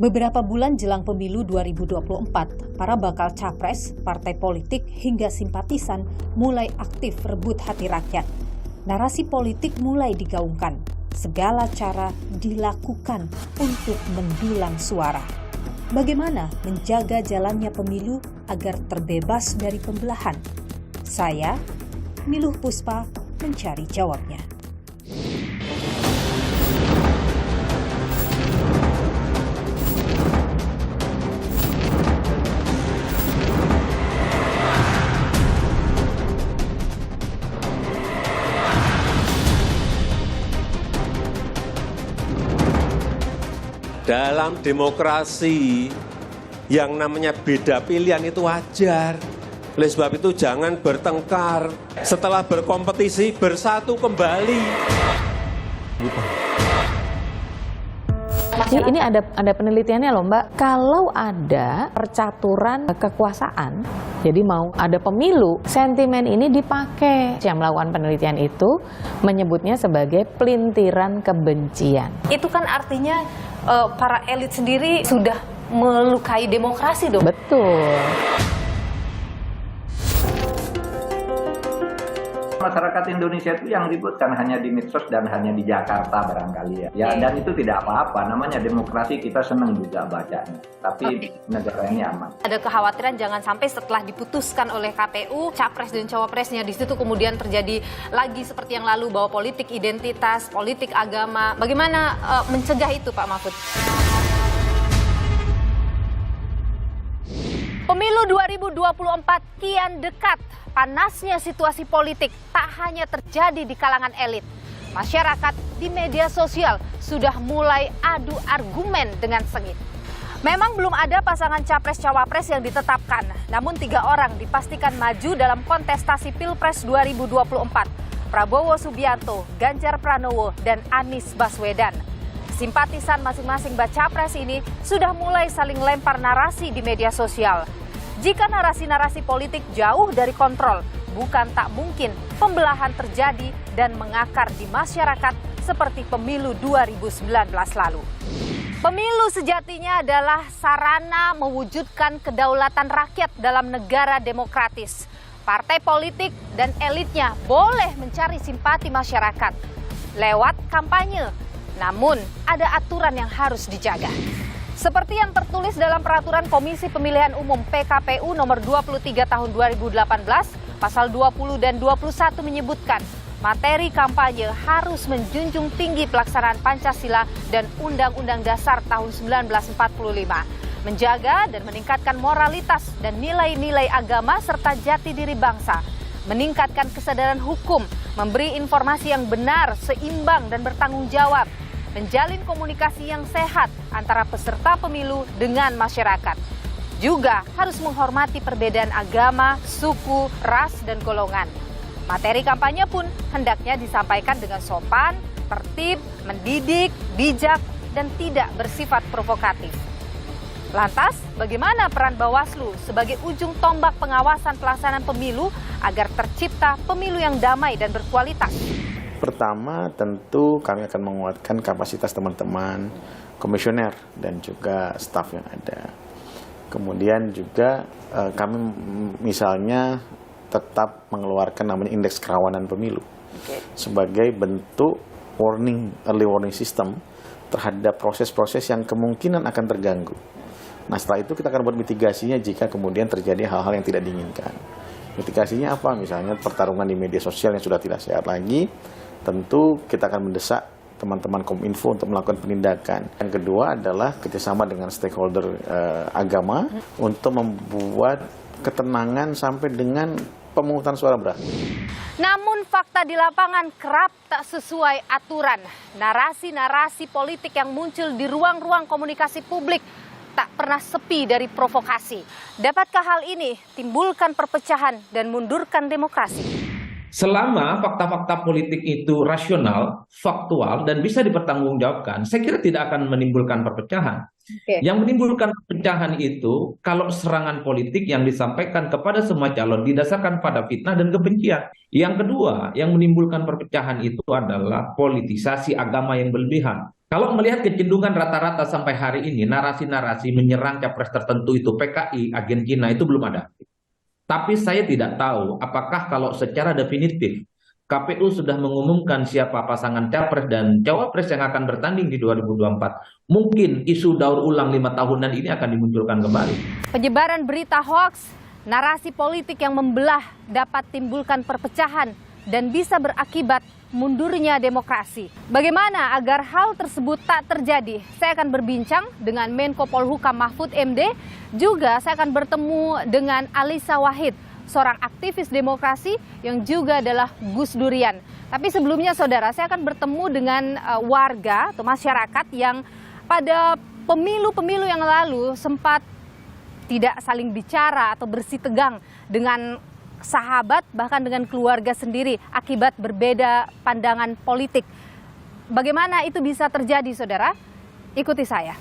Beberapa bulan jelang pemilu 2024, para bakal capres, partai politik, hingga simpatisan mulai aktif rebut hati rakyat. Narasi politik mulai digaungkan. Segala cara dilakukan untuk mendulang suara. Bagaimana menjaga jalannya pemilu agar terbebas dari pembelahan? Saya, Miluh Puspa, mencari jawabnya. Dalam demokrasi, yang namanya beda pilihan itu wajar. Oleh sebab itu jangan bertengkar. Setelah berkompetisi, bersatu kembali. Ini ada penelitiannya loh Mbak. Kalau ada percaturan kekuasaan, jadi mau ada pemilu, sentimen ini dipakai. Yang melakukan penelitian itu menyebutnya sebagai pelintiran kebencian. Itu kan artinya para elit sendiri sudah melukai demokrasi dong. Betul. Masyarakat Indonesia itu yang ribut kan hanya di medsos dan hanya di Jakarta barangkali ya. Dan itu tidak apa-apa, namanya demokrasi, kita senang juga bacanya. Tapi negara ini aman. Ada kekhawatiran jangan sampai setelah diputuskan oleh KPU, capres dan cawapresnya di situ kemudian terjadi lagi seperti yang lalu bahwa politik identitas, politik agama. Bagaimana mencegah itu Pak Mahfud? Pemilu 2024 kian dekat. Panasnya situasi politik tak hanya terjadi di kalangan elit. Masyarakat di media sosial sudah mulai adu argumen dengan sengit. Memang belum ada pasangan capres-cawapres yang ditetapkan, namun 3 orang dipastikan maju dalam kontestasi Pilpres 2024. Prabowo Subianto, Ganjar Pranowo, dan Anies Baswedan. Simpatisan masing-masing baca pres ini sudah mulai saling lempar narasi di media sosial. Jika narasi-narasi politik jauh dari kontrol, bukan tak mungkin pembelahan terjadi dan mengakar di masyarakat seperti pemilu 2019 lalu. Pemilu sejatinya adalah sarana mewujudkan kedaulatan rakyat dalam negara demokratis. Partai politik dan elitnya boleh mencari simpati masyarakat lewat kampanye. Namun, ada aturan yang harus dijaga. Seperti yang tertulis dalam Peraturan Komisi Pemilihan Umum PKPU nomor 23 tahun 2018, pasal 20 dan 21 menyebutkan materi kampanye harus menjunjung tinggi pelaksanaan Pancasila dan Undang-Undang Dasar tahun 1945, menjaga dan meningkatkan moralitas dan nilai-nilai agama serta jati diri bangsa, meningkatkan kesadaran hukum, memberi informasi yang benar, seimbang dan bertanggung jawab, menjalin komunikasi yang sehat antara peserta pemilu dengan masyarakat. Juga harus menghormati perbedaan agama, suku, ras, dan golongan. Materi kampanye pun hendaknya disampaikan dengan sopan, tertib, mendidik, bijak, dan tidak bersifat provokatif. Lantas, bagaimana peran Bawaslu sebagai ujung tombak pengawasan pelaksanaan pemilu agar tercipta pemilu yang damai dan berkualitas? Pertama, tentu kami akan menguatkan kapasitas teman-teman komisioner dan juga staf yang ada. Kemudian juga kami misalnya tetap mengeluarkan namanya indeks kerawanan pemilu sebagai bentuk early warning system terhadap proses-proses yang kemungkinan akan terganggu. Nah, setelah itu kita akan buat mitigasinya jika kemudian terjadi hal-hal yang tidak diinginkan. Mitigasinya apa? Misalnya pertarungan di media sosial yang sudah tidak sehat lagi. Tentu kita akan mendesak teman-teman Kominfo untuk melakukan penindakan. Yang kedua adalah kerjasama dengan stakeholder agama untuk membuat ketenangan sampai dengan pemungutan suara berakhir. Namun fakta di lapangan kerap tak sesuai aturan. Narasi-narasi politik yang muncul di ruang-ruang komunikasi publik tak pernah sepi dari provokasi. Dapatkah hal ini timbulkan perpecahan dan mundurkan demokrasi? Selama fakta-fakta politik itu rasional, faktual, dan bisa dipertanggungjawabkan, saya kira tidak akan menimbulkan perpecahan. Yang menimbulkan perpecahan itu kalau serangan politik yang disampaikan kepada semua calon didasarkan pada fitnah dan kebencian. Yang kedua, yang menimbulkan perpecahan itu adalah politisasi agama yang berlebihan. Kalau melihat kecenderungan rata-rata sampai hari ini, narasi-narasi menyerang capres tertentu itu PKI, agen Cina itu belum ada. Tapi saya tidak tahu apakah kalau secara definitif KPU sudah mengumumkan siapa pasangan capres dan cawapres yang akan bertanding di 2024. Mungkin isu daur ulang 5 tahunan ini akan dimunculkan kembali. Penyebaran berita hoaks, narasi politik yang membelah dapat timbulkan perpecahan dan bisa berakibat mundurnya demokrasi. Bagaimana agar hal tersebut tak terjadi? Saya akan berbincang dengan Menko Polhukam Mahfud MD. Juga saya akan bertemu dengan Alisa Wahid, seorang aktivis demokrasi yang juga adalah Gus Durian. Tapi sebelumnya saudara, saya akan bertemu dengan warga atau masyarakat yang pada pemilu-pemilu yang lalu sempat tidak saling bicara atau bersitegang dengan sahabat, bahkan dengan keluarga sendiri akibat berbeda pandangan politik. Bagaimana itu bisa terjadi, saudara? Ikuti saya.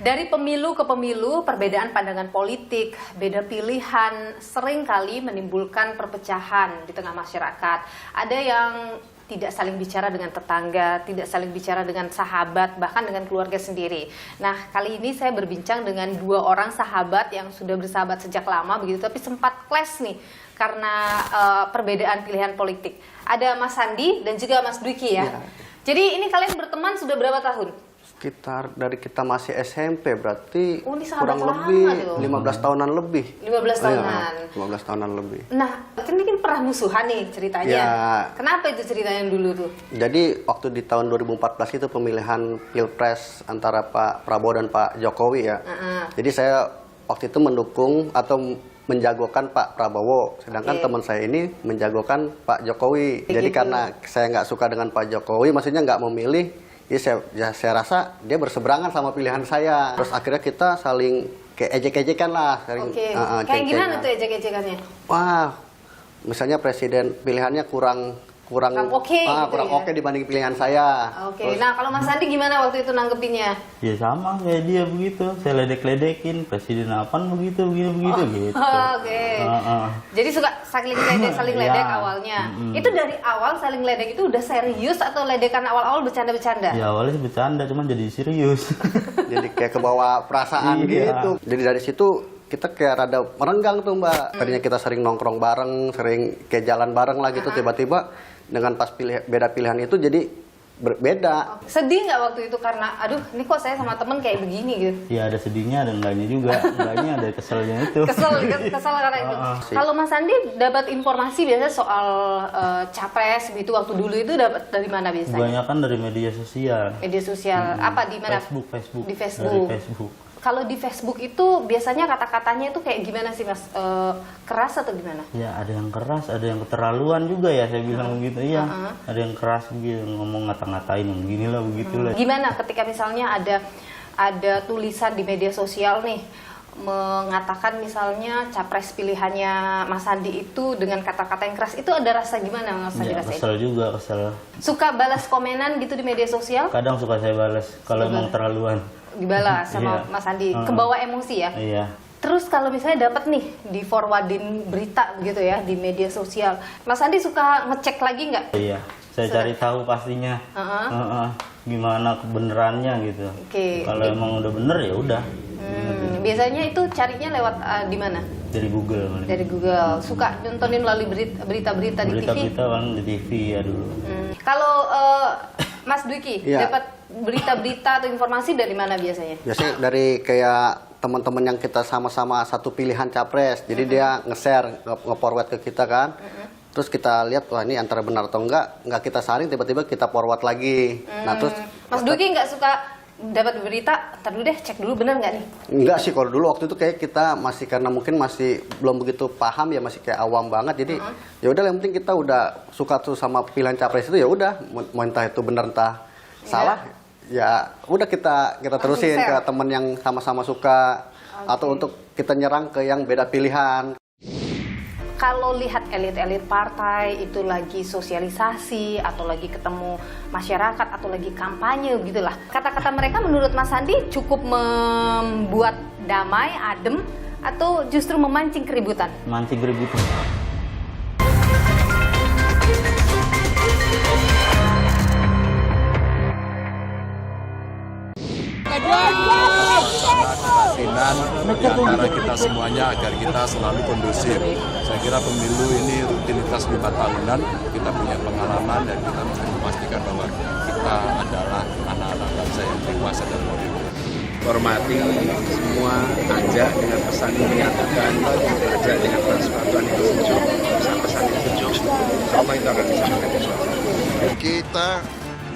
Dari pemilu ke pemilu, perbedaan pandangan politik, beda pilihan seringkali menimbulkan perpecahan di tengah masyarakat. Ada yang tidak saling bicara dengan tetangga, tidak saling bicara dengan sahabat, bahkan dengan keluarga sendiri. Nah, kali ini saya berbincang dengan 2 orang sahabat yang sudah bersahabat sejak lama begitu, tapi sempat clash nih karena perbedaan pilihan politik. Ada Mas Sandi dan juga Mas Dwiki ya. Jadi ini kalian berteman sudah berapa tahun? Sekitar dari kita masih SMP, berarti ini kurang lebih 15 tahunan lebih. 15 tahunan. 15 tahunan lebih. Nah, kan ini pernah musuhan nih ceritanya. Ya. Kenapa itu ceritanya dulu tuh? Jadi waktu di tahun 2014 itu pemilihan Pilpres antara Pak Prabowo dan Pak Jokowi ya. Jadi saya waktu itu mendukung atau menjagokan Pak Prabowo, sedangkan teman saya ini menjagokan Pak Jokowi. Jadi karena saya nggak suka dengan Pak Jokowi, maksudnya nggak memilih, saya rasa dia berseberangan sama pilihan saya. Terus akhirnya kita saling kayak ejek-ejekan lah. Kayak gimana tuh ejek-ejekannya? Wah, misalnya presiden pilihannya kurang oke dibanding pilihan saya. Terus, nah kalau Mas Sandi gimana waktu itu nanggepinnya? Ya sama kayak dia begitu, saya ledek-ledekin presiden apaan begitu gitu. Jadi suka saling ledek awalnya. Itu dari awal saling ledek itu udah serius atau ledekan awal-awal bercanda-bercanda? Ya awalnya sih bercanda, cuman jadi serius. Jadi kayak kebawa perasaan gitu. Jadi dari situ kita kayak rada merenggang tuh Mbak. Tadinya kita sering nongkrong bareng, sering kayak jalan bareng lah gitu. Tiba-tiba dengan pas beda pilihan itu jadi berbeda. Sedih nggak waktu itu karena aduh ini kok saya sama temen kayak begini gitu? Ya ada sedihnya dan enggaknya juga. Enggaknya ada keselnya itu. Kesel karena itu. Kalau Mas Sandi dapat informasi biasanya soal capres gitu waktu dulu itu dapat dari mana biasanya? Kebanyakan dari media sosial. Media sosial apa di mana? Facebook. Di Facebook. Dari Facebook. Kalau di Facebook itu biasanya kata-katanya itu kayak gimana sih Mas? Keras atau gimana? Ya ada yang keras, ada yang keterlaluan juga ya saya bilang begitu. Iya, ada yang keras gitu, ngomong ngata-ngatain beginilah begitulah. Gimana ketika misalnya ada tulisan di media sosial nih mengatakan misalnya capres pilihannya Mas Sandi itu dengan kata-kata yang keras, itu ada rasa gimana Mas Sandi? Ya, kesel juga, kesel. Suka balas komenan gitu di media sosial? Kadang suka saya balas kalau emang terlaluan. Dibalas sama Mas Sandi, kebawa emosi ya? Iya. Terus kalau misalnya dapat nih di forwardin berita gitu ya di media sosial, Mas Sandi suka ngecek lagi nggak? Iya, saya cari tahu pastinya gimana kebenarannya gitu. Kalau emang udah bener ya udah. Biasanya itu carinya lewat di mana? Dari Google. Dari Google. Suka nontonin melalui berita-berita di TV? Berita-berita kan di TV ya dulu. Kalau Mas Dwiki dapat berita-berita atau informasi dari mana biasanya? Biasanya dari kayak teman-teman yang kita sama-sama satu pilihan capres. Jadi dia nge-share, nge-forward ke kita kan. Terus kita lihat, wah ini antara benar atau enggak kita saring, tiba-tiba kita forward lagi. Nah terus Mas Dwiki nggak suka dapat berita, ntar dulu deh cek dulu benar nggak nih? Enggak sih, kalau dulu waktu itu kayak kita masih, karena mungkin masih belum begitu paham ya, masih kayak awam banget. Jadi ya udah, yang penting kita udah suka tuh sama pilihan capres itu, ya udah, mau entah itu benar entah salah, ya udah kita terusin ke teman yang sama-sama suka, atau untuk kita nyerang ke yang beda pilihan. Kalau lihat elit-elit partai itu lagi sosialisasi atau lagi ketemu masyarakat atau lagi kampanye begitulah. Kata-kata mereka menurut Mas Sandi cukup membuat damai, adem, atau justru memancing keributan? Mancing keributan. kebatinan di antara kita semuanya agar kita selalu kondusif. Saya kira pemilu ini rutinitas 5 tahunan, kita punya pengalaman dan kita bisa memastikan bahwa kita adalah anak-anak bangsa yang dewasa dan modern. Hormati semua, ajak dengan pesan yang menyatukan, ajak dengan persatuan yang sejuk, pesan-pesan yang sejuk, sama itu akan disampaikan sesuatu. Kita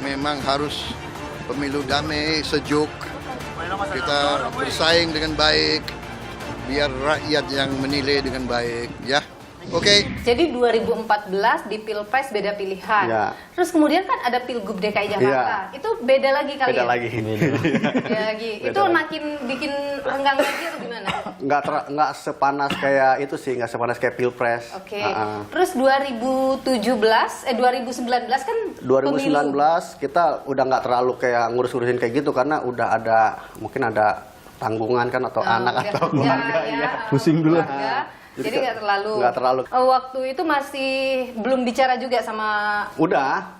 memang harus pemilu damai, sejuk, kita bersaing dengan baik, biar rakyat yang menilai dengan baik, ya. Oke. Jadi 2014 di Pilpres beda pilihan. Ya. Terus kemudian kan ada Pilgub DKI Jakarta. Ya. Itu beda lagi kali Beda ya? lagi. Beda lagi. Itu makin bikin renggang lagi atau gimana? Nggak sepanas kayak itu sih, nggak sepanas kayak Pilpres. Oke. Terus 2019 kan 2019 pemilu. kita udah nggak terlalu kayak ngurus-ngurusin kayak gitu karena udah mungkin ada tanggungan kan atau anak atau keluarga ya. Pusing dulu. Jadi nggak terlalu. Waktu itu masih belum bicara juga sama. Udah.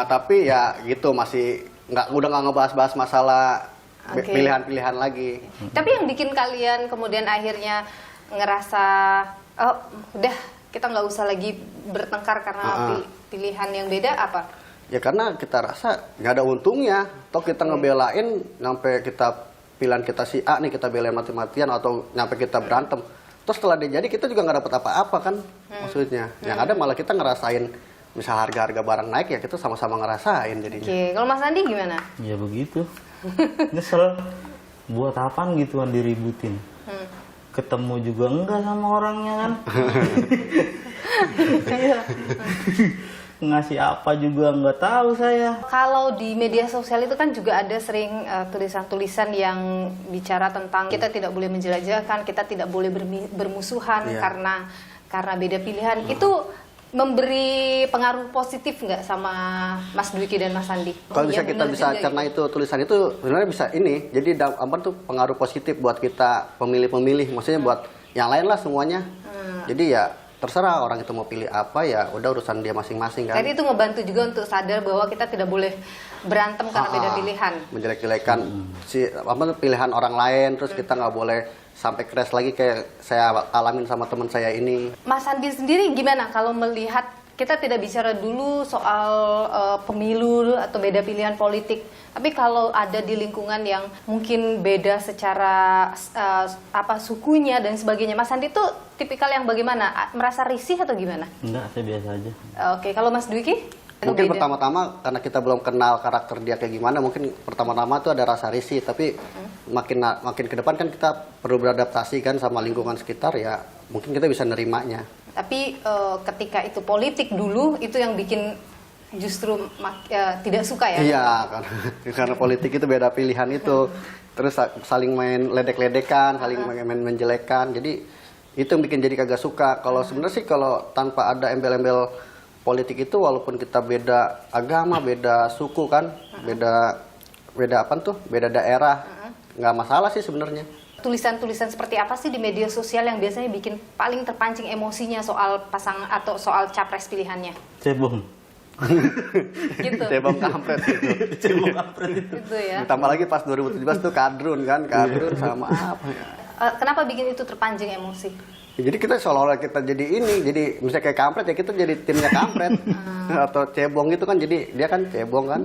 Tapi ya gitu masih udah nggak ngebahas-bahas masalah pilihan-pilihan lagi. Tapi yang bikin kalian kemudian akhirnya ngerasa oh udah kita nggak usah lagi bertengkar karena pilihan yang beda apa? Ya karena kita rasa nggak ada untungnya. Toh kita ngebelain sampai pilihan kita si A nih kita belain mati-matian atau nyampe kita berantem. Terus setelah dia jadi kita juga nggak dapat apa-apa kan maksudnya. Yang ada malah kita ngerasain misal harga-harga barang naik ya kita sama-sama ngerasain jadinya. Oke, kalau Mas Andi gimana? Ya begitu. Nyesel. Buat apaan gituan diributin? Ketemu juga enggak sama orangnya kan? Ngasih apa juga nggak tahu saya. Kalau di media sosial itu kan juga ada sering tulisan-tulisan yang bicara tentang kita tidak boleh menjelajahkan, kita tidak boleh bermusuhan karena beda pilihan. Itu memberi pengaruh positif nggak sama Mas Dwiki dan Mas Andi? Kalau kita bisa cerna itu tulisan itu sebenarnya bisa ini. Jadi apa tuh pengaruh positif buat kita pemilih-pemilih, maksudnya buat yang lain lah semuanya. Jadi ya terserah orang itu mau pilih apa ya udah urusan dia masing-masing kan. Jadi itu ngebantu juga untuk sadar bahwa kita tidak boleh berantem karena beda pilihan. Menjelek-jelekan pilihan orang lain, terus kita nggak boleh sampai crash lagi kayak saya alamin sama teman saya ini. Mas Andi sendiri gimana kalau melihat kita tidak bicara dulu soal pemilu atau beda pilihan politik, tapi kalau ada di lingkungan yang mungkin beda secara sukunya dan sebagainya, Mas Andi tuh tipikal yang bagaimana? Merasa risih atau gimana? Enggak, saya biasa aja. Oke, kalau Mas Dwiki? Mungkin pertama-tama karena kita belum kenal karakter dia kayak gimana, mungkin pertama-tama tuh ada rasa risih, tapi makin ke depan kan kita perlu beradaptasi kan sama lingkungan sekitar ya, mungkin kita bisa nerimanya. Tapi ketika itu politik dulu itu yang bikin justru tidak suka ya? Iya, karena politik itu beda pilihan itu, terus saling main ledek-ledekan, saling main menjelekan, jadi itu yang bikin jadi kagak suka. Kalau sebenarnya sih kalau tanpa ada embel-embel politik itu walaupun kita beda agama, beda suku kan, beda daerah, nggak masalah sih sebenarnya. Tulisan-tulisan seperti apa sih di media sosial yang biasanya bikin paling terpancing emosinya soal pasangan atau soal capres pilihannya? Cebong. Gitu. Cebong kampret itu. Cebong kampret itu. Gitu ya. Ditambah lagi pas 2017 tuh kadrun sama apa ya. Kenapa bikin itu terpancing emosi? Ya, jadi kita seolah-olah kita jadi jadi misalnya kayak kampret ya kita jadi timnya kampret atau cebong gitu kan, jadi dia kan cebong kan.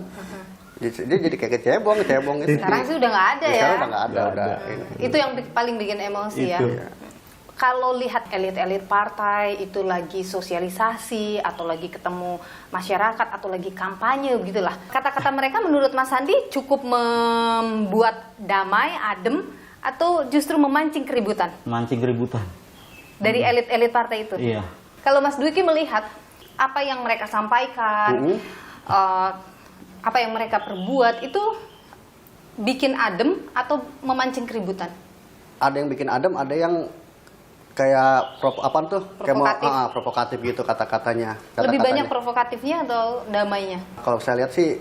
Dia jadi kayak cebong itu. Sekarang sih udah nggak ada ya. Sekarang udah nggak ada. Itu yang paling bikin emosi ya. Kalau lihat elit-elit partai itu lagi sosialisasi atau lagi ketemu masyarakat atau lagi kampanye begitulah. Kata-kata mereka menurut Mas Sandi cukup membuat damai, adem, atau justru memancing keributan? Mancing keributan. Dari elit-elit partai itu? Iya. Kalau Mas Dwiki melihat apa yang mereka sampaikan, apa yang mereka perbuat itu bikin adem atau memancing keributan? Ada yang bikin adem, ada yang kayak apa tuh? Provokatif. Kayak provokatif gitu kata-katanya. Lebih banyak provokatifnya atau damainya? Kalau saya lihat sih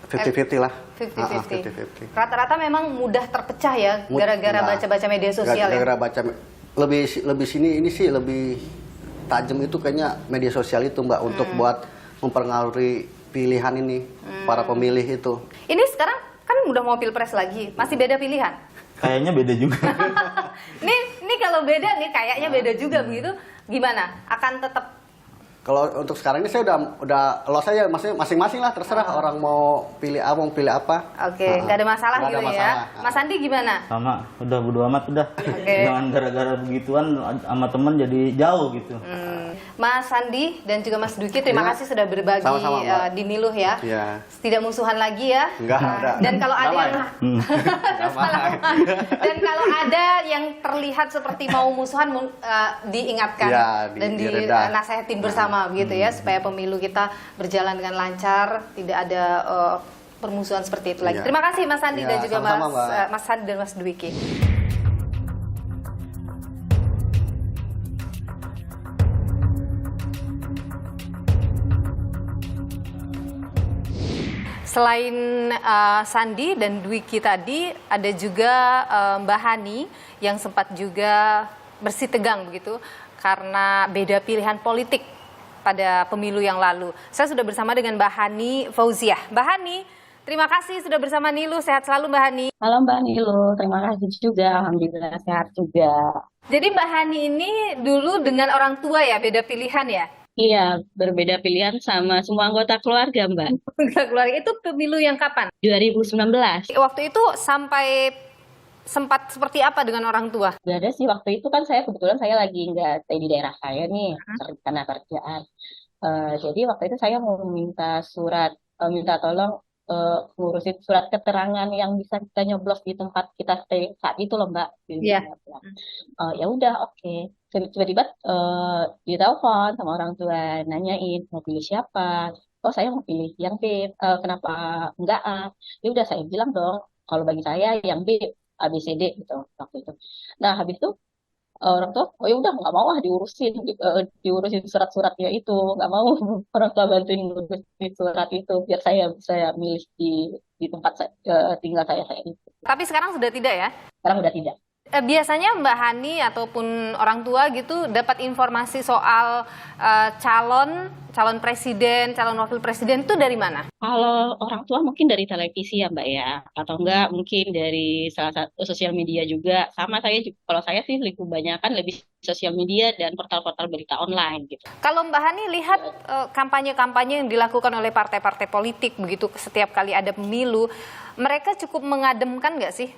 50-50 lah. 50-50. Rata-rata memang mudah terpecah ya gara-gara baca-baca media sosial ya. Gara-gara baca lebih sini ini sih lebih tajam itu kayaknya media sosial itu Mbak untuk buat mempengaruhi pilihan ini para pemilih itu. Ini sekarang kan udah mau pilpres lagi, masih beda pilihan? Kayaknya beda juga. Ini kalau beda nih kayaknya beda juga begitu. Gimana? Akan tetap? Kalau untuk sekarang ini saya udah kalau saya masing-masing lah terserah orang mau pilih apa. Oke, nggak ada masalah gitu ya. Mas Andi gimana? Sama, udah bodo amat udah. Jangan gara-gara begituan sama temen jadi jauh gitu. Mas Andi dan juga Mas Dwiki, terima kasih sudah berbagi di Niluh ya. Tidak musuhan lagi ya. Enggak ada. Dan kalau ada dan kalau ada yang terlihat seperti mau musuhan diingatkan dan dinasehatin bersama begitu ya, supaya pemilu kita berjalan dengan lancar, tidak ada permusuhan seperti itu lagi. Terima kasih Mas Andi dan juga Mas Andi dan Mas Dwiki. Selain Sandi dan Dwiki tadi, ada juga Mbak Hani yang sempat juga bersih tegang begitu karena beda pilihan politik pada pemilu yang lalu. Saya sudah bersama dengan Mbak Hani Fauziah. Mbak Hani, terima kasih sudah bersama Niluh. Sehat selalu Mbak Hani. Halo Mbak Niluh, terima kasih juga. Alhamdulillah sehat juga. Jadi Mbak Hani ini dulu dengan orang tua ya, beda pilihan ya? Iya, berbeda pilihan sama semua anggota keluarga, Mbak. Keluarga itu pemilu yang kapan? 2019. Waktu itu sampai sempat seperti apa dengan orang tua? Gak ada sih, waktu itu kan kebetulan saya lagi nggak stay di daerah saya nih, karena kerjaan. Jadi waktu itu saya mau minta minta tolong ngurusin surat keterangan yang bisa kita nyoblos di tempat kita stay saat itu loh Mbak. Iya. Ya udah, oke. Tiba-tiba ditelepon sama orang tua, nanyain mau pilih siapa. Oh saya mau pilih yang B, kenapa enggak A? Ya udah saya bilang dong, kalau bagi saya yang B, ABCD gitu waktu itu. Nah habis itu orang tua, oh ya udah nggak mau diurusin surat-suratnya itu, nggak mau orang tua bantuin ngurusin surat itu biar saya bisa milih di tempat tinggal saya itu. Tapi sekarang sudah tidak ya? Sekarang udah tidak. Biasanya Mbak Hani ataupun orang tua gitu dapat informasi soal calon presiden, calon wakil presiden itu dari mana? Kalau orang tua mungkin dari televisi ya Mbak ya, atau enggak mungkin dari salah satu sosial media juga. Sama kalau saya sih kebanyakan lebih sosial media dan portal-portal berita online gitu. Kalau Mbak Hani lihat kampanye-kampanye yang dilakukan oleh partai-partai politik begitu setiap kali ada pemilu, mereka cukup mengademkan nggak sih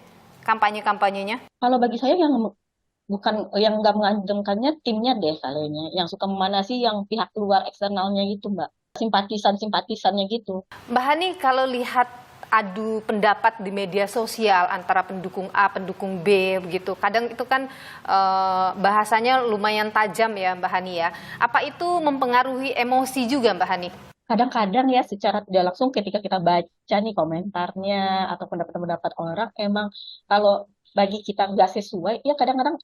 kampanye-kampanyenya? Kalau bagi saya yang nggak mengademkannya timnya deh kayaknya, yang suka memanasi yang pihak luar eksternalnya gitu Mbak, simpatisannya gitu. Mbak Hani kalau lihat adu pendapat di media sosial antara pendukung A, pendukung B begitu, kadang itu kan bahasanya lumayan tajam ya Mbak Hani ya. Apa itu mempengaruhi emosi juga Mbak Hani? Kadang-kadang ya secara tidak langsung ketika kita baca nih komentarnya atau pendapat-pendapat orang, emang kalau bagi kita nggak sesuai, ya kadang-kadang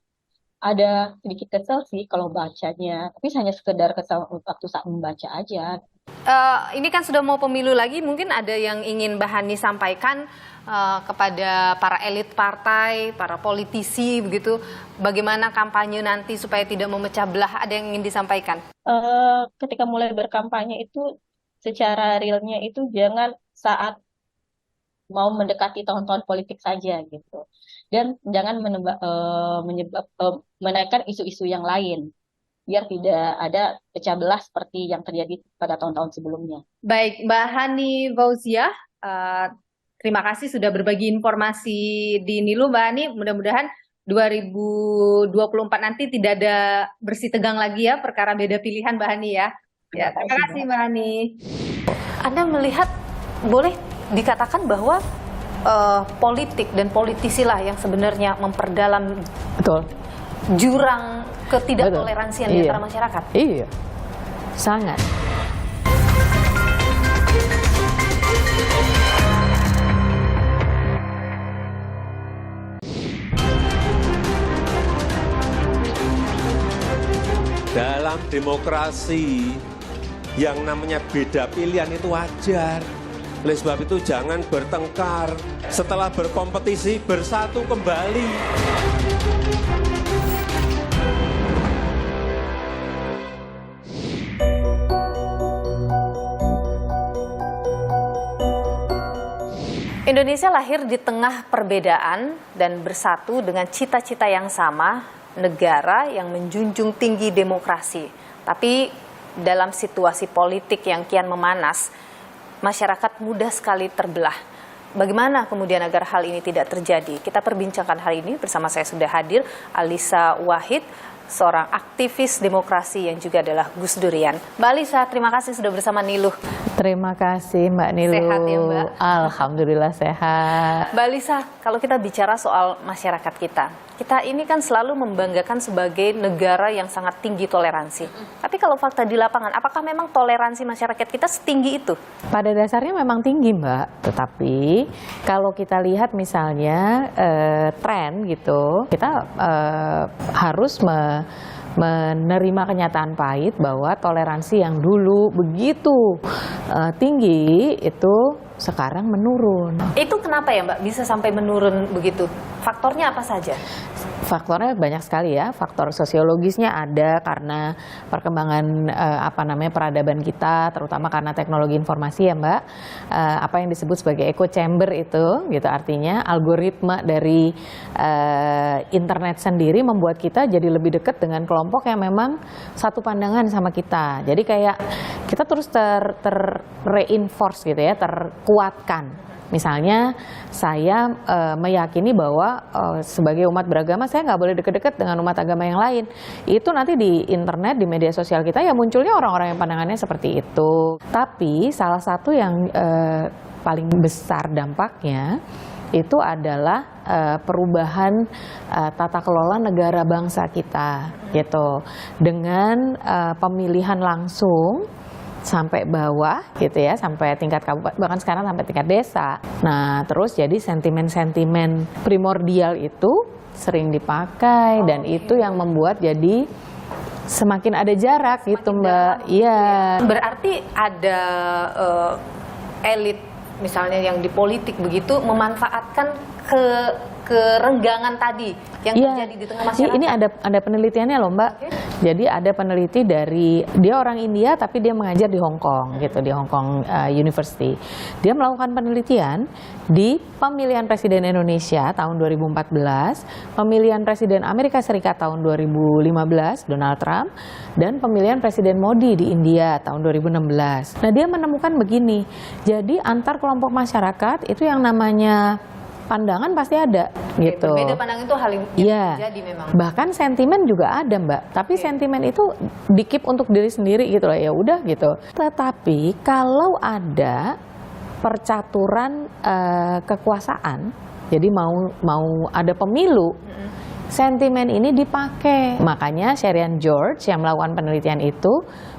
ada sedikit kesel sih kalau bacanya, tapi hanya sekedar kesel waktu saat membaca aja. Ini kan sudah mau pemilu lagi, mungkin ada yang ingin Mbak Hani sampaikan kepada para elit partai, para politisi begitu, bagaimana kampanye nanti supaya tidak memecah belah, ada yang ingin disampaikan? Ketika mulai berkampanye itu secara realnya itu jangan saat mau mendekati tahun-tahun politik saja gitu, dan jangan menaikkan isu-isu yang lain biar tidak ada pecah belah seperti yang terjadi pada tahun-tahun sebelumnya. Baik, Mbak Hani Fauziah, terima kasih sudah berbagi informasi di Niluh Mbak Hani. Mudah-mudahan 2024 nanti tidak ada bersih tegang lagi ya perkara beda pilihan Mbak Hani ya. Ya, terima kasih Mbak Hani. Anda melihat boleh dikatakan bahwa politik dan politisi lah yang sebenarnya memperdalam jurang ketidaktoleransian di antara masyarakat. Iya, sangat. Dalam demokrasi yang namanya beda pilihan itu wajar. Oleh sebab itu jangan bertengkar. Setelah berkompetisi bersatu kembali. Indonesia lahir di tengah perbedaan dan bersatu dengan cita-cita yang sama, negara yang menjunjung tinggi demokrasi. Tapi dalam situasi politik yang kian memanas, masyarakat mudah sekali terbelah. Bagaimana kemudian agar hal ini tidak terjadi? Kita perbincangkan hari ini bersama saya sudah hadir Alisa Wahid, seorang aktivis demokrasi yang juga adalah Gus Durian. Mbak Alisa, terima kasih sudah bersama Niluh. Terima kasih Mbak Niluh. Sehat ya Mbak? Alhamdulillah sehat. Mbak Alisa, kalau kita bicara soal masyarakat kita ini kan selalu membanggakan sebagai negara yang sangat tinggi toleransi. Tapi kalau fakta di lapangan, apakah memang toleransi masyarakat kita setinggi itu? Pada dasarnya memang tinggi Mbak, tetapi kalau kita lihat misalnya tren gitu, kita harus menerima kenyataan pahit bahwa toleransi yang dulu begitu tinggi itu sekarang menurun. Itu kenapa ya Mbak bisa sampai menurun begitu? Faktornya apa saja? Faktornya banyak sekali ya. Faktor sosiologisnya ada karena perkembangan peradaban kita, terutama karena teknologi informasi ya Mbak. Apa yang disebut sebagai echo chamber itu, gitu artinya algoritma dari internet sendiri membuat kita jadi lebih dekat dengan kelompok yang memang satu pandangan sama kita. Jadi kayak kita terus reinforce gitu ya, terkuatkan. Misalnya saya meyakini bahwa sebagai umat beragama saya nggak boleh deket-deket dengan umat agama yang lain. Itu nanti di internet, di media sosial kita ya munculnya orang-orang yang pandangannya seperti itu. Tapi salah satu yang paling besar dampaknya itu adalah perubahan tata kelola negara bangsa kita gitu. Dengan pemilihan langsung sampai bawah gitu ya, sampai tingkat kabupaten, bahkan sekarang sampai tingkat desa. Nah, terus jadi sentimen-sentimen primordial itu sering dipakai dan itu yang membuat jadi semakin ada jarak gitu Mbak. Iya. Berarti ada elit misalnya yang di politik begitu memanfaatkan kerenggangan tadi yang terjadi di tengah masyarakat. Ini ada penelitiannya loh Mbak. Okay. Jadi ada peneliti dia orang India tapi dia mengajar di Hong Kong gitu, di Hong Kong University. Dia melakukan penelitian di pemilihan presiden Indonesia tahun 2014, pemilihan presiden Amerika Serikat tahun 2015 Donald Trump, dan pemilihan presiden Modi di India tahun 2016. Nah, dia menemukan begini. Jadi antar kelompok masyarakat itu yang namanya pandangan pasti ada gitu. Berbeda pandangan itu hal yang terjadi memang. Bahkan sentimen juga ada Mbak. Tapi sentimen itu dikip untuk diri sendiri gitu lah, ya udah gitu. Tetapi kalau ada percaturan kekuasaan, jadi mau ada pemilu, sentimen ini dipakai. Makanya Sherian George yang melakukan penelitian itu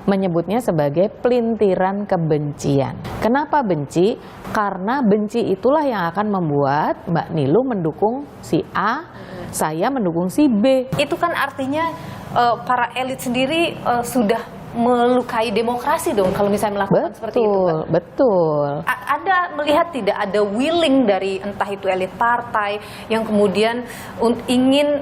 menyebutnya sebagai pelintiran kebencian. Kenapa benci? Karena benci itulah yang akan membuat Mbak Niluh mendukung si A, saya mendukung si B. Itu kan artinya para elit sendiri sudah melukai demokrasi dong kalau misalnya melakukan seperti itu. Betul. Anda melihat tidak ada willing dari entah itu elit partai yang kemudian ingin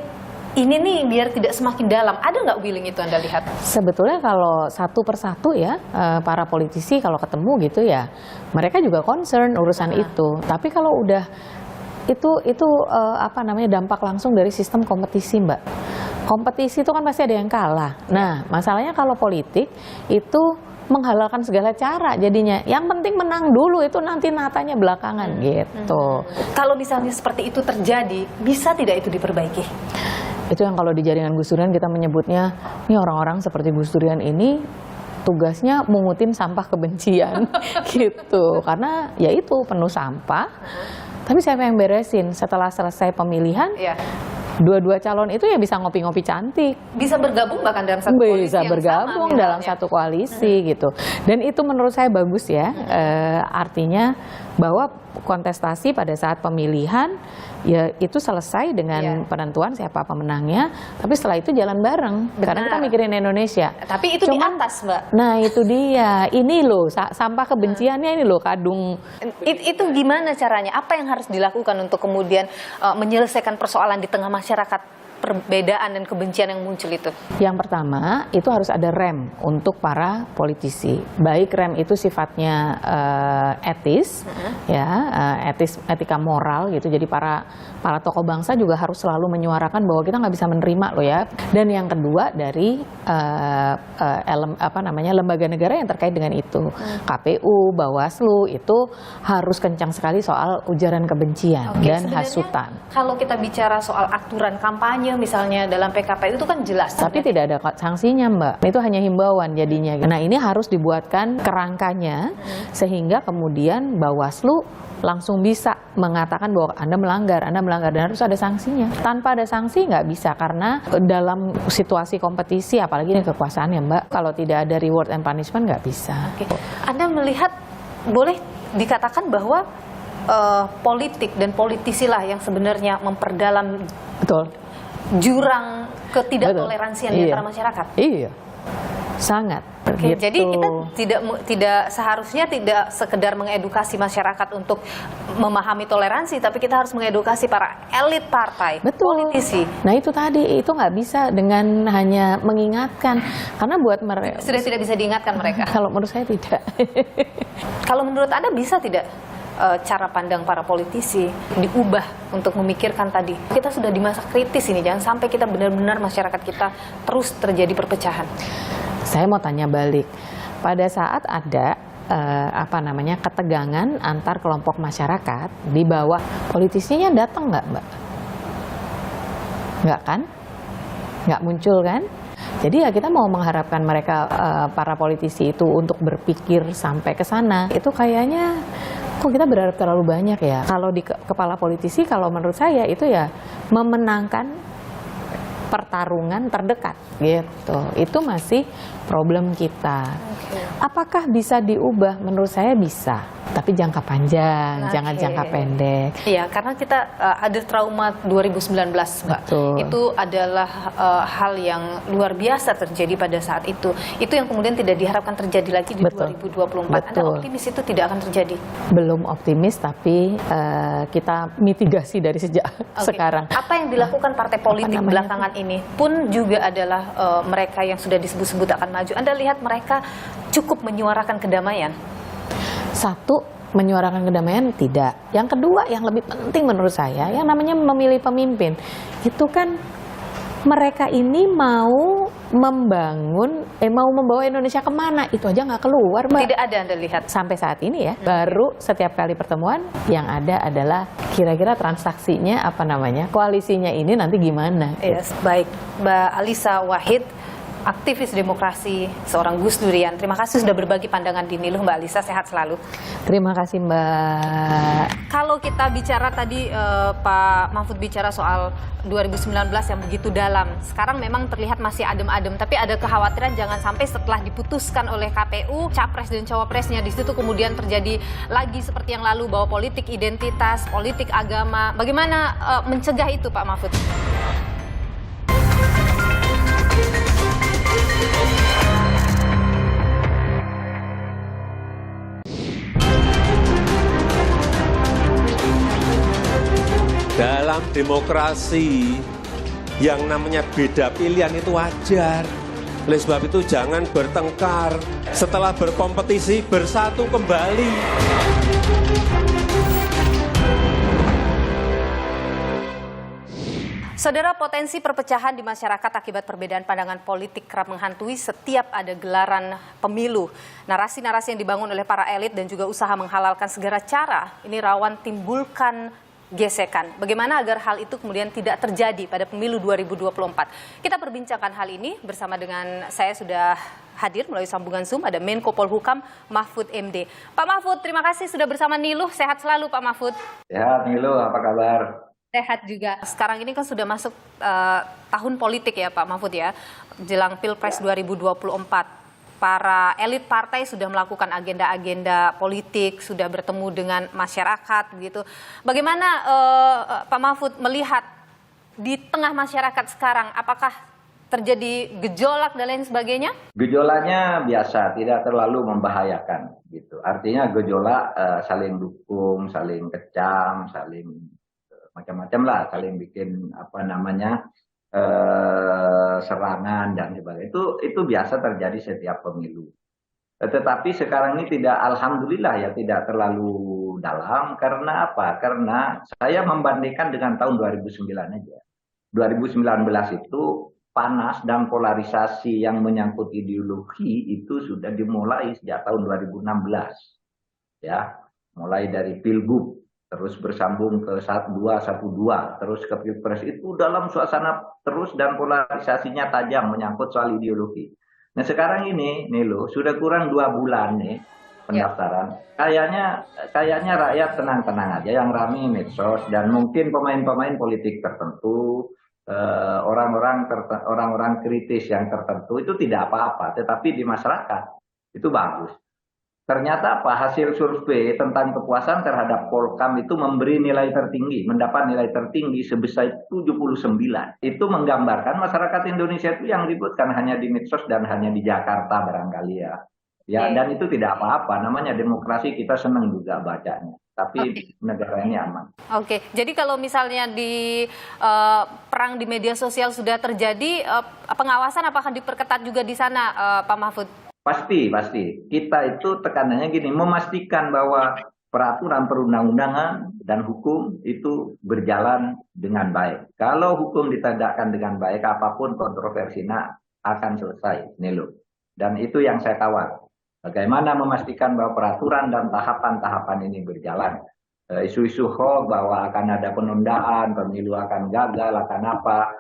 ini nih biar tidak semakin dalam. Ada nggak willing itu Anda lihat? Sebetulnya kalau satu persatu ya para politisi kalau ketemu gitu ya mereka juga concern urusan itu. Tapi kalau udah itu dampak langsung dari sistem kompetisi Mbak. Kompetisi itu kan pasti ada yang kalah. Nah, masalahnya kalau politik itu menghalalkan segala cara jadinya. Yang penting menang dulu, itu nanti natanya belakangan gitu. Kalau misalnya seperti itu terjadi, bisa tidak itu diperbaiki? Itu yang kalau di jaringan Gus Durian kita menyebutnya, ini orang-orang seperti Gus Durian ini tugasnya mengutin sampah kebencian gitu. Karena ya itu penuh sampah. Tapi siapa yang beresin setelah selesai pemilihan? Dua-dua calon itu ya bisa ngopi-ngopi cantik. Bisa bergabung bahkan dalam satu koalisi bisa bergabung dalam satu koalisi gitu. Dan itu menurut saya bagus ya. Artinya bahwa kontestasi pada saat pemilihan, ya itu selesai dengan penentuan siapa pemenangnya. Tapi setelah itu jalan bareng. Karena kita mikirin Indonesia. Tapi itu di atas, Mbak. Nah itu dia. Ini loh sampah kebenciannya ini loh kadung. Itu gimana caranya? Apa yang harus dilakukan untuk kemudian menyelesaikan persoalan di tengah masyarakat? Perbedaan dan kebencian yang muncul itu? Yang pertama, itu harus ada rem untuk para politisi. Baik rem itu sifatnya etis, etika moral gitu. Jadi para tokoh bangsa juga harus selalu menyuarakan bahwa kita nggak bisa menerima loh ya. Dan yang kedua dari lembaga negara yang terkait dengan itu, KPU, Bawaslu itu harus kencang sekali soal ujaran kebencian dan hasutan. Kalau kita bicara soal aturan kampanye misalnya dalam PKPU itu kan jelas. Tapi tidak ada sanksinya, Mbak. Itu hanya himbauan jadinya. Nah ini harus dibuatkan kerangkanya sehingga kemudian Bawaslu langsung bisa mengatakan bahwa Anda melanggar dan harus ada sanksinya. Tanpa ada sanksi nggak bisa karena dalam situasi kompetisi apalagi ini kekuasaan ya Mbak, kalau tidak ada reward and punishment nggak bisa. Anda melihat boleh dikatakan bahwa politik dan politisi lah yang sebenarnya memperdalam jurang ketidaktoleransian di antara masyarakat. Iya, sangat. Gitu. Jadi kita tidak seharusnya tidak sekedar mengedukasi masyarakat untuk memahami toleransi, tapi kita harus mengedukasi para elit partai, politisi. Nah itu tadi, itu nggak bisa dengan hanya mengingatkan, karena buat mereka sudah tidak bisa diingatkan mereka. Kalau menurut saya tidak. Kalau menurut Anda bisa tidak cara pandang para politisi diubah untuk memikirkan tadi? Kita sudah di masa kritis ini, jangan sampai kita benar-benar masyarakat kita terus terjadi perpecahan. Saya mau tanya balik, pada saat ada ketegangan antar kelompok masyarakat di bawah, politisinya datang nggak, Mbak? Nggak kan? Nggak muncul kan? Jadi ya kita mau mengharapkan mereka para politisi itu untuk berpikir sampai ke sana, itu kayaknya kok kita berharap terlalu banyak ya. Kalau di kepala politisi, kalau menurut saya itu ya memenangkan pertarungan terdekat gitu. Itu masih problem kita. Apakah bisa diubah? Menurut saya bisa, tapi jangka panjang, jangan jangka pendek. Iya, karena kita ada trauma 2019, Mbak. Itu adalah hal yang luar biasa terjadi pada saat itu. Itu yang kemudian tidak diharapkan terjadi lagi di 2024. Anda optimis itu tidak akan terjadi? Belum optimis, tapi kita mitigasi dari sejak sekarang. Apa yang dilakukan partai politik belakangan ini pun juga adalah mereka yang sudah disebut-sebut akan maju. Anda lihat mereka cukup menyuarakan kedamaian? Satu, menyuarakan kedamaian tidak. Yang kedua, yang lebih penting menurut saya, yang namanya memilih pemimpin. Itu kan mereka ini mau membangun, mau membawa Indonesia kemana, itu aja nggak keluar, Mbak. Tidak ada Anda lihat? Sampai saat ini ya, baru setiap kali pertemuan yang ada adalah kira-kira transaksinya koalisinya ini nanti gimana. Yes, baik. Mbak Alisa Wahid, aktivis demokrasi, seorang Gus Durian. Terima kasih sudah berbagi pandangan di Niluh, Mbak Alisa. Sehat selalu. Terima kasih, Mbak. Kalau kita bicara tadi, Pak Mahfud bicara soal 2019 yang begitu dalam. Sekarang memang terlihat masih adem-adem, tapi ada kekhawatiran jangan sampai setelah diputuskan oleh KPU, capres dan cawapresnya di situ kemudian terjadi lagi seperti yang lalu, bahwa politik identitas, politik agama. Bagaimana mencegah itu, Pak Mahfud? Dalam demokrasi yang namanya beda pilihan itu wajar. Oleh sebab itu jangan bertengkar. Setelah berkompetisi, bersatu kembali. Saudara, potensi perpecahan di masyarakat akibat perbedaan pandangan politik kerap menghantui setiap ada gelaran pemilu. Narasi-narasi yang dibangun oleh para elit dan juga usaha menghalalkan segala cara ini rawan timbulkan gesekan. Bagaimana agar hal itu kemudian tidak terjadi pada pemilu 2024? Kita perbincangkan hal ini bersama dengan saya sudah hadir melalui sambungan Zoom, ada Menko Polhukam Mahfud MD. Pak Mahfud, terima kasih sudah bersama Niluh. Sehat selalu Pak Mahfud. Sehat Niluh, apa kabar? Sehat juga. Sekarang ini kan sudah masuk tahun politik ya Pak Mahfud ya, jelang Pilpres 2024. para elit partai sudah melakukan agenda-agenda politik, sudah bertemu dengan masyarakat begitu. Bagaimana Pak Mahfud melihat di tengah masyarakat sekarang, apakah terjadi gejolak dan lain sebagainya? Gejolaknya biasa, tidak terlalu membahayakan gitu. Artinya gejolak saling dukung, saling kecam, saling macam-macam lah, saling bikin serangan dan sebagainya. Itu biasa terjadi setiap pemilu. Tetapi sekarang ini tidak, alhamdulillah ya, tidak terlalu dalam. Karena apa? Karena saya membandingkan dengan tahun 2009 aja. 2019 itu panas dan polarisasi yang menyangkut ideologi itu sudah dimulai sejak tahun 2016. Ya, mulai dari Pilgub, terus bersambung ke 1212, terus ke Pilpres, itu dalam suasana terus dan polarisasinya tajam menyangkut soal ideologi. Nah sekarang ini, nih loh, sudah kurang 2 bulan nih pendaftaran. Kayaknya rakyat tenang-tenang aja, yang ramai medsos dan mungkin pemain-pemain politik tertentu, orang-orang kritis yang tertentu itu tidak apa-apa, tetapi di masyarakat itu bagus. Ternyata apa? Hasil survei tentang kepuasan terhadap Polkam itu memberi nilai tertinggi, mendapat nilai tertinggi sebesar 79. Itu menggambarkan masyarakat Indonesia itu yang ribut kan hanya di medsos dan hanya di Jakarta barangkali ya. Ya, dan itu tidak apa-apa, namanya demokrasi, kita senang juga bacanya. Tapi negara ini aman. Oke, jadi kalau misalnya di perang di media sosial sudah terjadi, pengawasan apakah diperketat juga di sana, Pak Mahfud? Pasti. Kita itu tekanannya gini, memastikan bahwa peraturan perundang-undangan dan hukum itu berjalan dengan baik. Kalau hukum ditegakkan dengan baik, apapun kontroversinya akan selesai. Nih loh. Dan itu yang saya kawal. Bagaimana memastikan bahwa peraturan dan tahapan-tahapan ini berjalan. Isu-isu hoax bahwa akan ada penundaan, pemilu akan gagal, akan apa,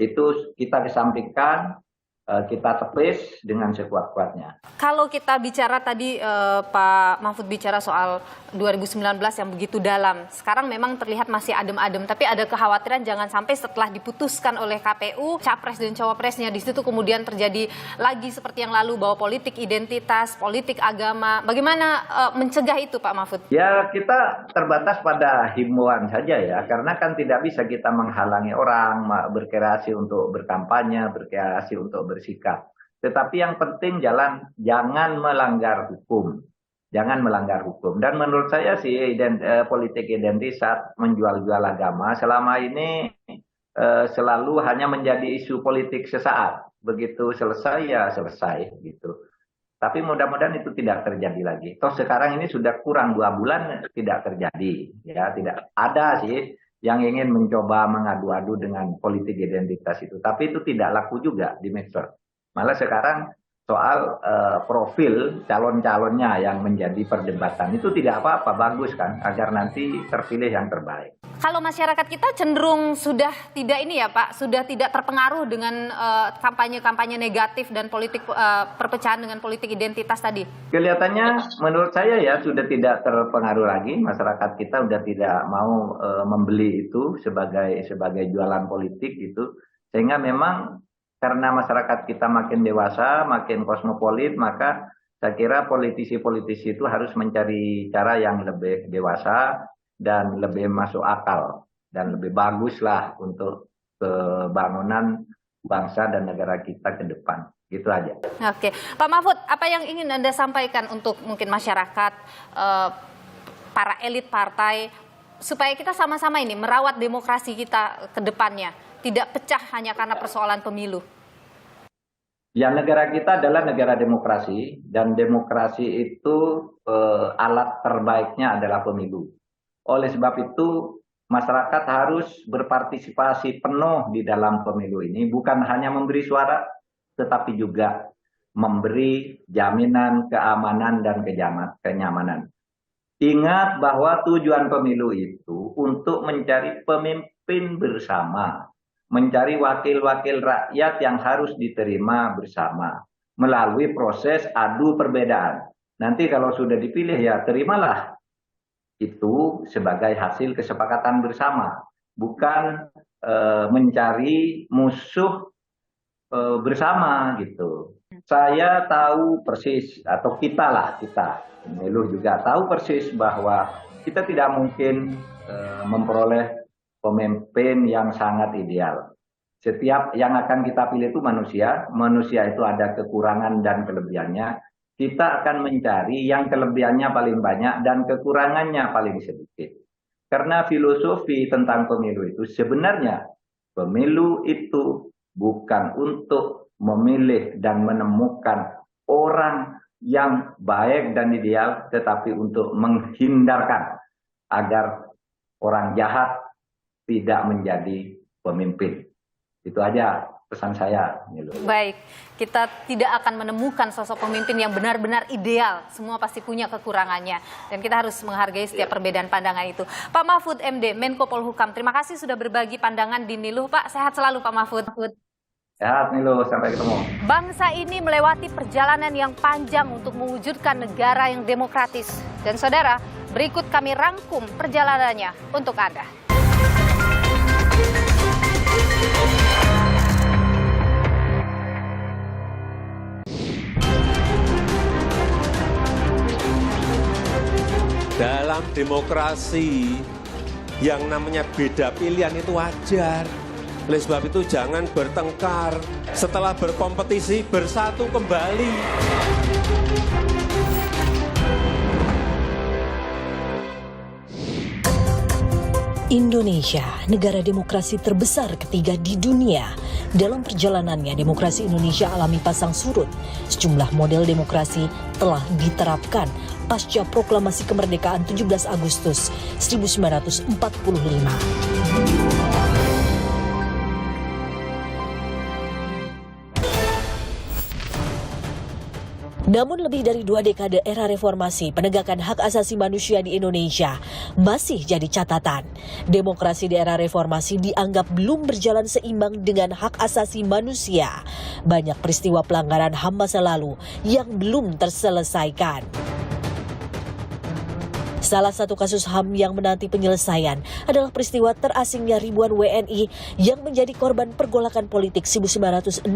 itu kita kesampingkan, kita tepis dengan sekuat-kuatnya. Kalau kita bicara tadi Pak Mahfud bicara soal 2019 yang begitu dalam, sekarang memang terlihat masih adem-adem, tapi ada kekhawatiran jangan sampai setelah diputuskan oleh KPU, capres dan cawapresnya di situ kemudian terjadi lagi seperti yang lalu, bahwa politik identitas, politik agama. Bagaimana mencegah itu Pak Mahfud? Ya kita terbatas pada himbauan saja ya, karena kan tidak bisa kita menghalangi orang berkreasi untuk berkampanye, berkreasi untuk bersikap. Tetapi yang penting jangan melanggar hukum. Jangan melanggar hukum. Dan menurut saya sih politik identitas menjual-jual agama selama ini selalu hanya menjadi isu politik sesaat. Begitu selesai ya selesai gitu. Tapi mudah-mudahan itu tidak terjadi lagi. Toh sekarang ini sudah kurang 2 bulan tidak terjadi. Ya, tidak ada sih yang ingin mencoba mengadu-adu dengan politik identitas itu. Tapi itu tidak laku juga di medsos. Malah sekarang soal profil calon-calonnya yang menjadi perdebatan itu tidak apa-apa, bagus kan, agar nanti terpilih yang terbaik. Kalau masyarakat kita cenderung sudah tidak ini ya Pak, sudah tidak terpengaruh dengan kampanye-kampanye negatif dan politik perpecahan dengan politik identitas tadi? Kelihatannya menurut saya ya sudah tidak terpengaruh lagi, masyarakat kita sudah tidak mau membeli itu sebagai jualan politik itu, sehingga memang karena masyarakat kita makin dewasa, makin kosmopolit, maka saya kira politisi-politisi itu harus mencari cara yang lebih dewasa dan lebih masuk akal dan lebih bagus lah untuk kebangunan bangsa dan negara kita ke depan. Gitu aja. Oke, Pak Mahfud, apa yang ingin Anda sampaikan untuk mungkin masyarakat, para elit partai, supaya kita sama-sama ini merawat demokrasi kita ke depannya, tidak pecah hanya karena persoalan pemilu? Ya, negara kita adalah negara demokrasi, dan demokrasi itu alat terbaiknya adalah pemilu. Oleh sebab itu, masyarakat harus berpartisipasi penuh di dalam pemilu ini, bukan hanya memberi suara, tetapi juga memberi jaminan keamanan dan kenyamanan. Ingat bahwa tujuan pemilu itu untuk mencari pemimpin bersama, mencari wakil-wakil rakyat yang harus diterima bersama melalui proses adu perbedaan. Nanti kalau sudah dipilih ya terimalah itu sebagai hasil kesepakatan bersama, bukan mencari musuh bersama gitu. Saya tahu persis, atau kita pemilu juga tahu persis bahwa kita tidak mungkin memperoleh pemimpin yang sangat ideal. Setiap yang akan kita pilih itu manusia itu ada kekurangan dan kelebihannya. Kita akan mencari yang kelebihannya paling banyak dan kekurangannya paling sedikit. Karena filosofi tentang pemilu itu sebenarnya pemilu itu bukan untuk memilih dan menemukan orang yang baik dan ideal, tetapi untuk menghindarkan agar orang jahat tidak menjadi pemimpin. Itu aja pesan saya. Baik, kita tidak akan menemukan sosok pemimpin yang benar-benar ideal. Semua pasti punya kekurangannya. Dan kita harus menghargai setiap perbedaan pandangan itu. Pak Mahfud MD, Menko Polhukam, terima kasih sudah berbagi pandangan di Niluh. Pak, sehat selalu Pak Mahfud. Sehat Niluh, sampai ketemu. Bangsa ini melewati perjalanan yang panjang untuk mewujudkan negara yang demokratis. Dan saudara, berikut kami rangkum perjalanannya untuk Anda. Dalam demokrasi yang namanya beda pilihan itu wajar. Oleh sebab itu jangan bertengkar. Setelah berkompetisi bersatu kembali. Indonesia, negara demokrasi terbesar ketiga di dunia. Dalam perjalanannya, demokrasi Indonesia alami pasang surut. Sejumlah model demokrasi telah diterapkan pasca proklamasi kemerdekaan 17 Agustus 1945. Namun lebih dari 2 dekade era reformasi, penegakan hak asasi manusia di Indonesia masih jadi catatan. Demokrasi di era reformasi dianggap belum berjalan seimbang dengan hak asasi manusia. Banyak peristiwa pelanggaran HAM masa lalu yang belum terselesaikan. Salah satu kasus HAM yang menanti penyelesaian adalah peristiwa terasingnya ribuan WNI yang menjadi korban pergolakan politik 1965.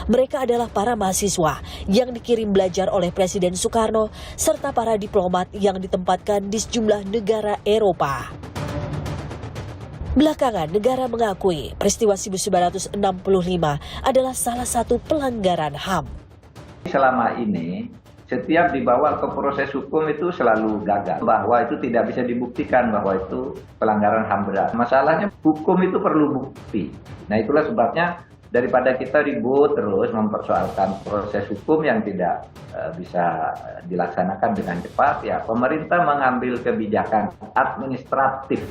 Mereka adalah para mahasiswa yang dikirim belajar oleh Presiden Soekarno serta para diplomat yang ditempatkan di sejumlah negara Eropa. Belakangan, negara mengakui peristiwa 1965 adalah salah satu pelanggaran HAM. Selama ini, setiap dibawa ke proses hukum itu selalu gagal. Bahwa itu tidak bisa dibuktikan bahwa itu pelanggaran HAM berat. Masalahnya hukum itu perlu bukti. Nah itulah sebabnya daripada kita ribut terus mempersoalkan proses hukum yang tidak bisa dilaksanakan dengan cepat, ya pemerintah mengambil kebijakan administratif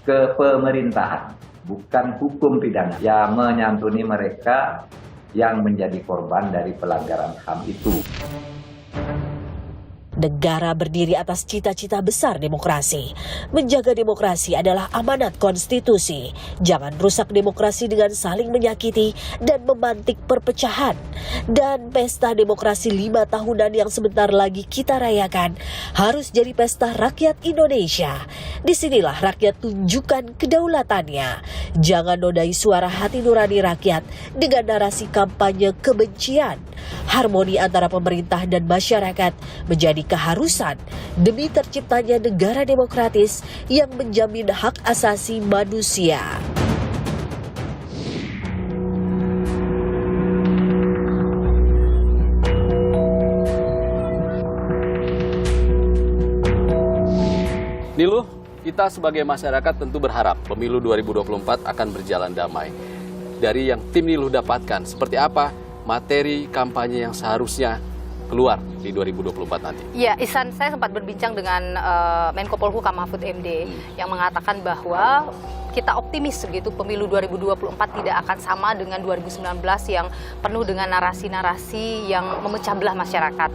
kepemerintahan, bukan hukum pidana, yang menyantuni mereka yang menjadi korban dari pelanggaran HAM itu. Negara berdiri atas cita-cita besar demokrasi. Menjaga demokrasi adalah amanat konstitusi. Jangan rusak demokrasi dengan saling menyakiti dan memantik perpecahan. Dan pesta demokrasi 5 tahunan yang sebentar lagi kita rayakan harus jadi pesta rakyat Indonesia. Disinilah rakyat tunjukkan kedaulatannya. Jangan nodai suara hati nurani rakyat dengan narasi kampanye kebencian. Harmoni antara pemerintah dan masyarakat menjadi keharusan demi terciptanya negara demokratis yang menjamin hak asasi manusia. Niluh, kita sebagai masyarakat tentu berharap pemilu 2024 akan berjalan damai. Dari yang tim Niluh dapatkan, seperti apa materi kampanye yang seharusnya keluar di 2024 nanti? Ya, Ihsan, saya sempat berbincang dengan Menko Polhukam Mahfud MD yang mengatakan bahwa kita optimis begitu pemilu 2024 tidak akan sama dengan 2019 yang penuh dengan narasi-narasi yang memecah belah masyarakat.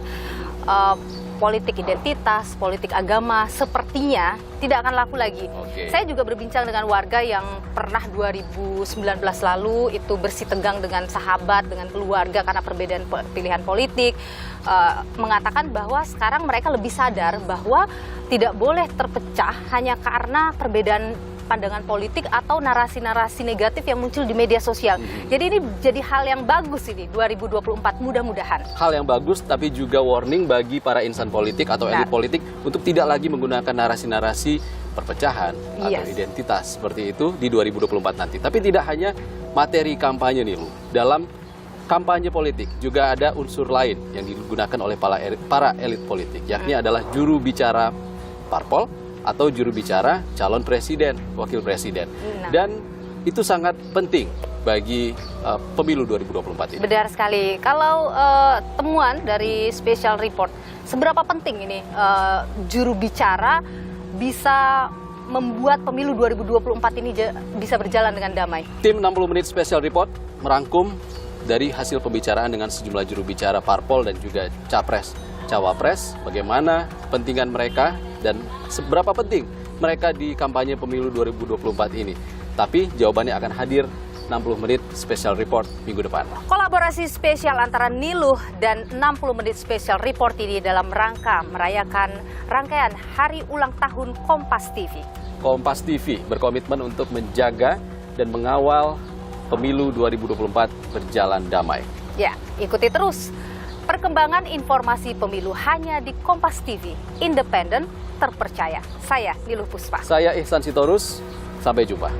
Politik identitas, politik agama sepertinya tidak akan laku lagi. Saya juga berbincang dengan warga yang pernah 2019 lalu itu bersih tegang dengan sahabat, dengan keluarga karena perbedaan pilihan politik. Mengatakan bahwa sekarang mereka lebih sadar bahwa tidak boleh terpecah hanya karena perbedaan pandangan politik atau narasi-narasi negatif yang muncul di media sosial. Jadi ini jadi hal yang bagus ini 2024 mudah-mudahan. Hal yang bagus tapi juga warning bagi para insan politik atau elit politik untuk tidak lagi menggunakan narasi-narasi perpecahan atau identitas seperti itu di 2024 nanti. Tapi tidak hanya materi kampanye nih Lu. Dalam kampanye politik juga ada unsur lain yang digunakan oleh para elit politik, yakni adalah juru bicara parpol atau juru bicara calon presiden, wakil presiden. Dan itu sangat penting bagi pemilu 2024 ini. Benar sekali. Kalau temuan dari special report, seberapa penting ini juru bicara bisa membuat pemilu 2024 ini bisa berjalan dengan damai? Tim 60 menit special report merangkum dari hasil pembicaraan dengan sejumlah juru bicara parpol dan juga capres, cawapres, bagaimana kepentingan mereka dan seberapa penting mereka di kampanye pemilu 2024 ini. Tapi jawabannya akan hadir 60 menit special report minggu depan. Kolaborasi spesial antara Niluh dan 60 menit special report ini dalam rangka merayakan rangkaian hari ulang tahun Kompas TV. Kompas TV berkomitmen untuk menjaga dan mengawal pemilu 2024 berjalan damai. Ya, ikuti terus perkembangan informasi pemilu hanya di Kompas TV, independen, terpercaya. Saya Niluh Puspa. Saya Ihsan Sitorus, sampai jumpa.